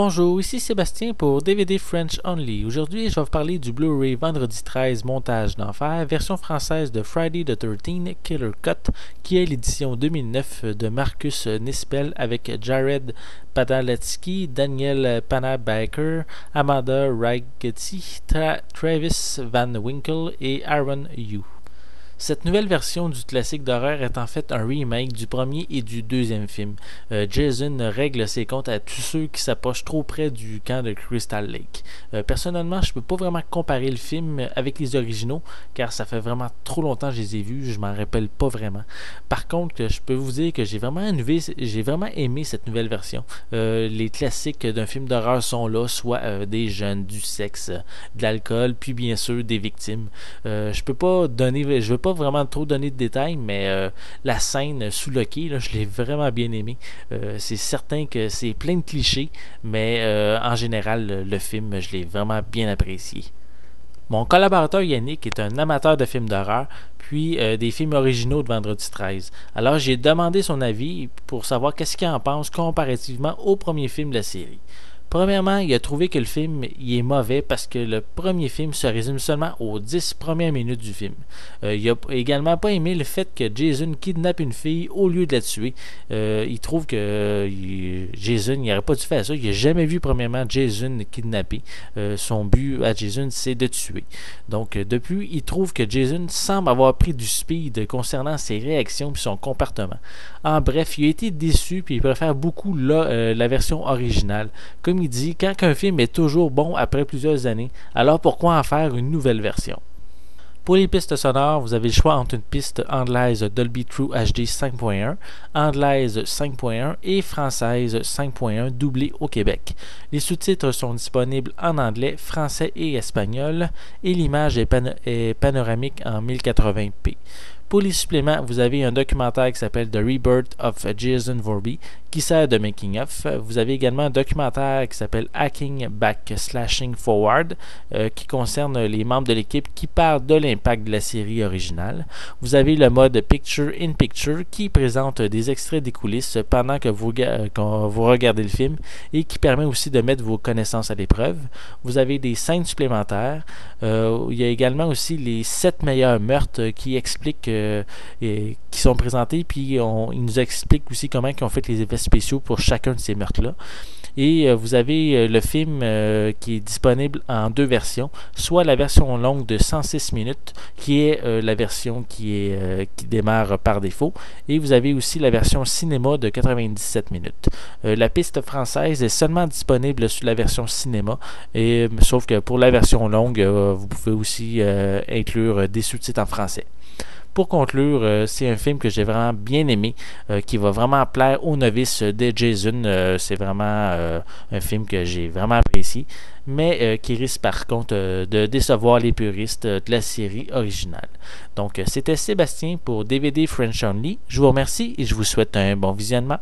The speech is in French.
Bonjour, ici Sébastien pour DVD French Only. Aujourd'hui, je vais vous parler du Blu-ray Vendredi 13 Montage d'enfer, version française de Friday the 13th Killer Cut, qui est l'édition 2009 de Marcus Nispel avec Jared Padalecki, Daniel Panabaker, Amanda Ragetti, Travis Van Winkle et Aaron Yu. Cette nouvelle version du classique d'horreur est en fait un remake du premier et du deuxième film. Jason règle ses comptes à tous ceux qui s'approchent trop près du camp de Crystal Lake. Personnellement, je peux pas vraiment comparer le film avec les originaux, car ça fait vraiment trop longtemps que je les ai vus, je m'en rappelle pas vraiment. Par contre, je peux vous dire que j'ai vraiment aimé cette nouvelle version. Les classiques d'un film d'horreur sont là, soit des jeunes, du sexe, de l'alcool, puis bien sûr des victimes. Je veux pas vraiment trop donner de détails, mais la scène sous le quai, là, je l'ai vraiment bien aimé. C'est certain que c'est plein de clichés, mais en général, le film, je l'ai vraiment bien apprécié. Mon collaborateur Yannick est un amateur de films d'horreur, puis des films originaux de Vendredi 13. Alors j'ai demandé son avis pour savoir qu'est-ce qu'il en pense comparativement au premier film de la série. Premièrement, il a trouvé que le film il est mauvais parce que le premier film se résume seulement aux 10 premières minutes du film. Il a également pas aimé le fait que Jason kidnappe une fille au lieu de la tuer. Il trouve que Jason n'aurait pas dû faire ça. Il n'a jamais vu premièrement Jason kidnapper. Son but à Jason, c'est de tuer. Donc depuis, il trouve que Jason semble avoir pris du speed concernant ses réactions et son comportement. En bref, il a été déçu puis il préfère beaucoup la version originale. Comme il dit, quand un film est toujours bon après plusieurs années, alors pourquoi en faire une nouvelle version? Pour les pistes sonores, vous avez le choix entre une piste anglaise Dolby True HD 5.1, anglaise 5.1 et française 5.1 doublée au Québec. Les sous-titres sont disponibles en anglais, français et espagnol et l'image est panoramique en 1080p. Pour les suppléments, vous avez un documentaire qui s'appelle The Rebirth of Jason Voorhees qui sert de making-of. Vous avez également un documentaire qui s'appelle Hacking Back Slashing Forward qui concerne les membres de l'équipe qui parlent de l'impact de la série originale. Vous avez le mode Picture in Picture qui présente des extraits des coulisses pendant que vous regardez le film et qui permet aussi de mettre vos connaissances à l'épreuve. Vous avez des scènes supplémentaires. Il y a également aussi les 7 meilleurs meurtres qui expliquent qui sont présentés, puis ils nous expliquent aussi comment ils ont fait les effets spéciaux pour chacun de ces meurtres-là. Et vous avez le film qui est disponible en deux versions, soit la version longue de 106 minutes, qui est la version qui démarre par défaut, et vous avez aussi la version cinéma de 97 minutes. La piste française est seulement disponible sur la version cinéma, sauf que pour la version longue, vous pouvez aussi inclure des sous-titres en français. Pour conclure, c'est un film que j'ai vraiment bien aimé, qui va vraiment plaire aux novices de Jason. C'est vraiment un film que j'ai vraiment apprécié, mais qui risque par contre de décevoir les puristes de la série originale. Donc, c'était Sébastien pour DVD French Only. Je vous remercie et je vous souhaite un bon visionnement.